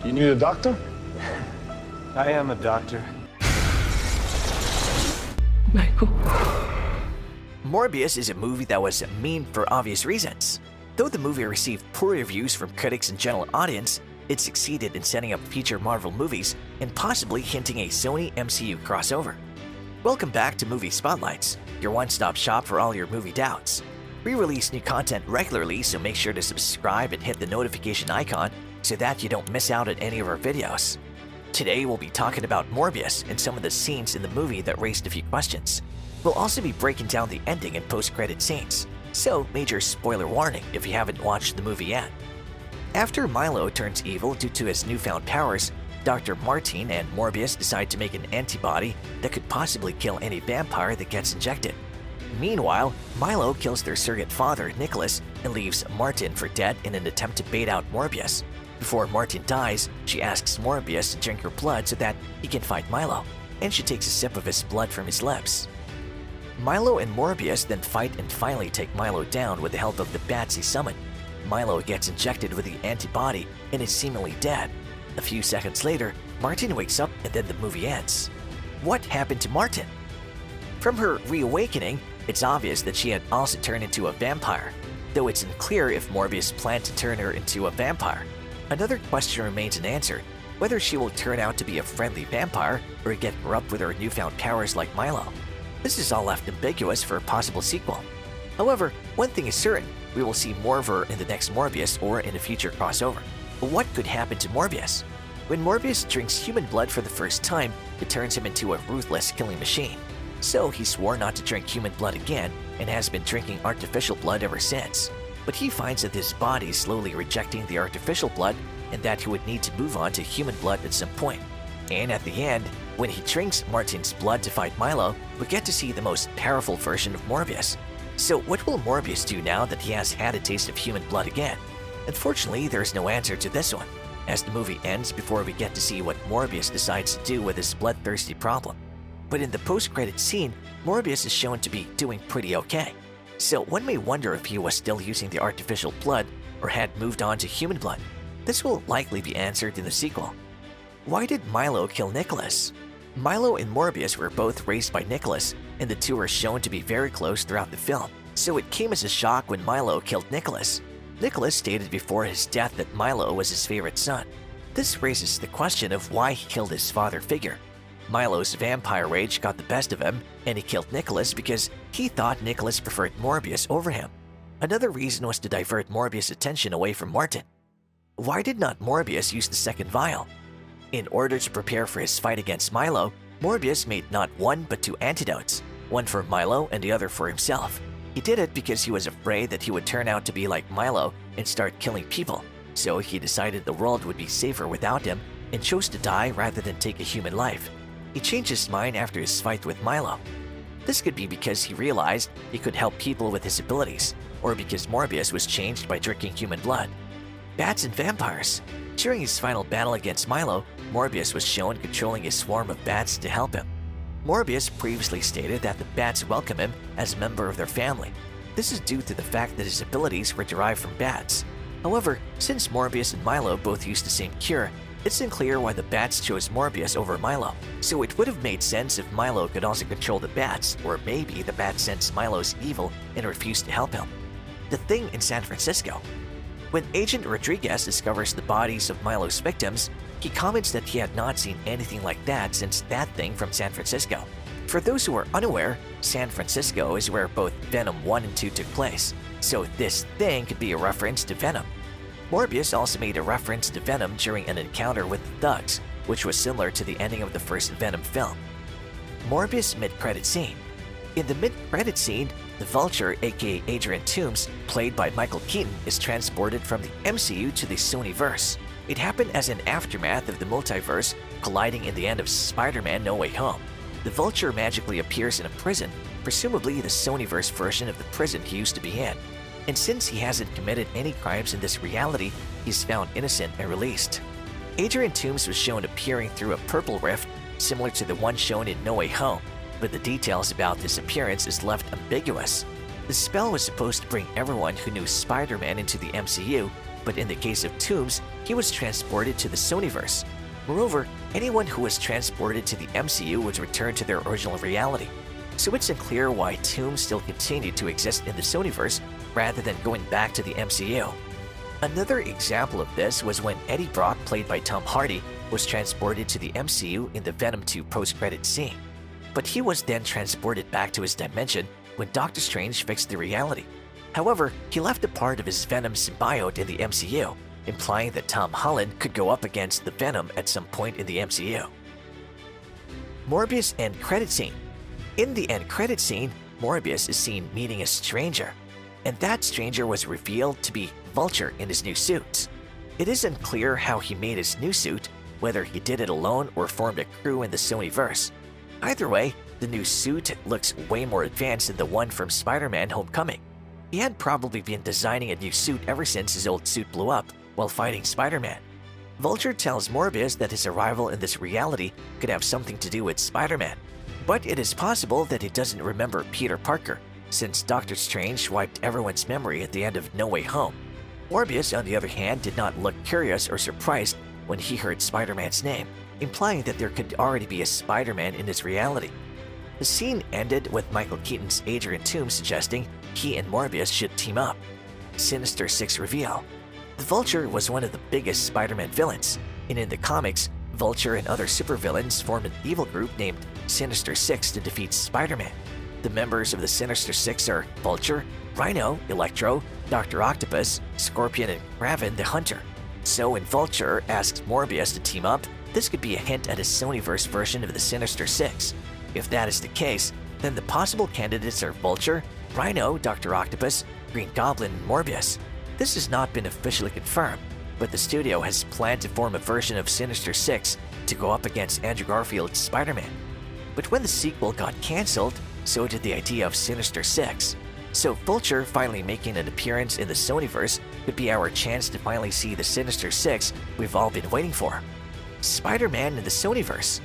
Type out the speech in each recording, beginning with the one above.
You need a doctor? I am a doctor. Michael. Morbius is a movie that was mean for obvious reasons. Though the movie received poor reviews from critics and general audience, it succeeded in setting up future Marvel movies and possibly hinting a Sony MCU crossover. Welcome back to Movie Spotlights, your one-stop shop for all your movie doubts. We release new content regularly, so make sure to subscribe and hit the notification icon so that you don't miss out on any of our videos. Today we'll be talking about Morbius and some of the scenes in the movie that raised a few questions. We'll also be breaking down the ending and post-credit scenes, so major spoiler warning if you haven't watched the movie yet. After Milo turns evil due to his newfound powers, Dr. Martine and Morbius decide to make an antibody that could possibly kill any vampire that gets injected. Meanwhile, Milo kills their surrogate father, Nicholas, and leaves Martine for dead in an attempt to bait out Morbius. Before Martine dies, she asks Morbius to drink her blood so that he can fight Milo, and she takes a sip of his blood from his lips. Milo and Morbius then fight and finally take Milo down with the help of the bats he summoned. Milo gets injected with the antibody and is seemingly dead. A few seconds later, Martine wakes up and then the movie ends. What happened to Martine? From her reawakening, it's obvious that she had also turned into a vampire, though it's unclear if Morbius planned to turn her into a vampire. Another question remains unanswered, whether she will turn out to be a friendly vampire or get corrupt with her newfound powers like Milo. This is all left ambiguous for a possible sequel. However, one thing is certain, we will see more of her in the next Morbius or in a future crossover. But what could happen to Morbius? When Morbius drinks human blood for the first time, it turns him into a ruthless killing machine. So he swore not to drink human blood again and has been drinking artificial blood ever since. But he finds that his body is slowly rejecting the artificial blood and that he would need to move on to human blood at some point. And at the end, when he drinks Martine's blood to fight Milo, we get to see the most powerful version of Morbius. So what will Morbius do now that he has had a taste of human blood again? Unfortunately, there's no answer to this one, as the movie ends before we get to see what Morbius decides to do with his bloodthirsty problem. But in the post-credit scene, Morbius is shown to be doing pretty okay. So one may wonder if he was still using the artificial blood or had moved on to human blood. This will likely be answered in the sequel. Why did Milo kill Nicholas? Milo and Morbius were both raised by Nicholas, and the two are shown to be very close throughout the film, so it came as a shock when Milo killed Nicholas. Nicholas stated before his death that Milo was his favorite son. This raises the question of why he killed his father figure. Milo's vampire rage got the best of him, and he killed Nicholas because he thought Nicholas preferred Morbius over him. Another reason was to divert Morbius' attention away from Martine. Why did not Morbius use the second vial? In order to prepare for his fight against Milo, Morbius made not one but two antidotes, one for Milo and the other for himself. He did it because he was afraid that he would turn out to be like Milo and start killing people, so he decided the world would be safer without him and chose to die rather than take a human life. He changed his mind after his fight with Milo. This could be because he realized he could help people with his abilities, or because Morbius was changed by drinking human blood. Bats and vampires. During his final battle against Milo, Morbius was shown controlling a swarm of bats to help him. Morbius previously stated that the bats welcome him as a member of their family. This is due to the fact that his abilities were derived from bats. However, since Morbius and Milo both used the same cure, it's unclear why the bats chose Morbius over Milo. So it would have made sense if Milo could also control the bats, or maybe the bats sensed Milo's evil and refused to help him. The Thing in San Francisco. When Agent Rodriguez discovers the bodies of Milo's victims, he comments that he had not seen anything like that since That Thing from San Francisco. For those who are unaware, San Francisco is where both Venom 1 and 2 took place, so this thing could be a reference to Venom. Morbius also made a reference to Venom during an encounter with the thugs, which was similar to the ending of the first Venom film. Morbius mid-credit scene. In the mid-credit scene, the Vulture, aka Adrian Toomes, played by Michael Keaton, is transported from the MCU to the Sony Verse. It happened as an aftermath of the multiverse colliding in the end of Spider-Man No Way Home. The Vulture magically appears in a prison, presumably the Sony Verse version of the prison he used to be in. And since he hasn't committed any crimes in this reality, he's found innocent and released. Adrian Toomes was shown appearing through a purple rift similar to the one shown in No Way Home, but the details about this appearance is left ambiguous. The spell was supposed to bring everyone who knew Spider-Man into the MCU, but in the case of Toomes, he was transported to the Sony Verse. Moreover, anyone who was transported to the MCU was returned to their original reality. So it's unclear why Toomes still continued to exist in the Sony Verse rather than going back to the MCU. Another example of this was when Eddie Brock, played by Tom Hardy, was transported to the MCU in the Venom 2 post-credit scene. But he was then transported back to his dimension when Doctor Strange fixed the reality. However, he left a part of his Venom symbiote in the MCU, implying that Tom Holland could go up against the Venom at some point in the MCU. Morbius End Credit Scene. In the end credit scene, Morbius is seen meeting a stranger, and that stranger was revealed to be Vulture in his new suit. It is unclear how he made his new suit, whether he did it alone or formed a crew in the Sony Verse. Either way, the new suit looks way more advanced than the one from Spider-Man Homecoming. He had probably been designing a new suit ever since his old suit blew up while fighting Spider-Man. Vulture tells Morbius that his arrival in this reality could have something to do with Spider-Man, but it is possible that he doesn't remember Peter Parker, since Doctor Strange wiped everyone's memory at the end of No Way Home. Morbius, on the other hand, did not look curious or surprised when he heard Spider-Man's name, implying that there could already be a Spider-Man in this reality. The scene ended with Michael Keaton's Adrian Toomes suggesting he and Morbius should team up. Sinister Six reveal. The Vulture was one of the biggest Spider-Man villains, and in the comics, Vulture and other supervillains formed an evil group named Sinister Six to defeat Spider-Man. The members of the Sinister Six are Vulture, Rhino, Electro, Dr. Octopus, Scorpion, and Kraven the Hunter. So when Vulture asks Morbius to team up, this could be a hint at a Sony-verse version of the Sinister Six. If that is the case, then the possible candidates are Vulture, Rhino, Dr. Octopus, Green Goblin, and Morbius. This has not been officially confirmed, but the studio has planned to form a version of Sinister Six to go up against Andrew Garfield's Spider-Man. But when the sequel got cancelled, so did the idea of Sinister Six. So Vulture finally making an appearance in the Sonyverse could be our chance to finally see the Sinister Six we've all been waiting for. Spider-Man in the Sonyverse.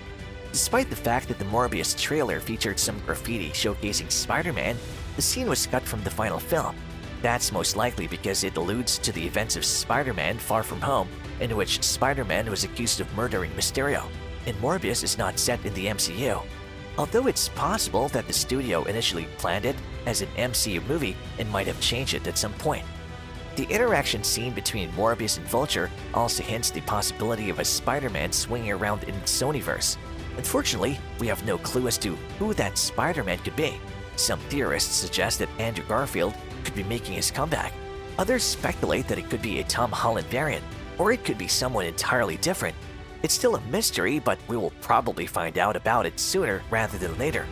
Despite the fact that the Morbius trailer featured some graffiti showcasing Spider-Man, the scene was cut from the final film. That's most likely because it alludes to the events of Spider-Man Far From Home, in which Spider-Man was accused of murdering Mysterio, and Morbius is not set in the MCU. Although it's possible that the studio initially planned it as an MCU movie and might have changed it at some point. The interaction scene between Morbius and Vulture also hints the possibility of a Spider-Man swinging around in the Sonyverse. Unfortunately, we have no clue as to who that Spider-Man could be. Some theorists suggest that Andrew Garfield could be making his comeback. Others speculate that it could be a Tom Holland variant, or it could be someone entirely different. It's still a mystery, but we will probably find out about it sooner rather than later.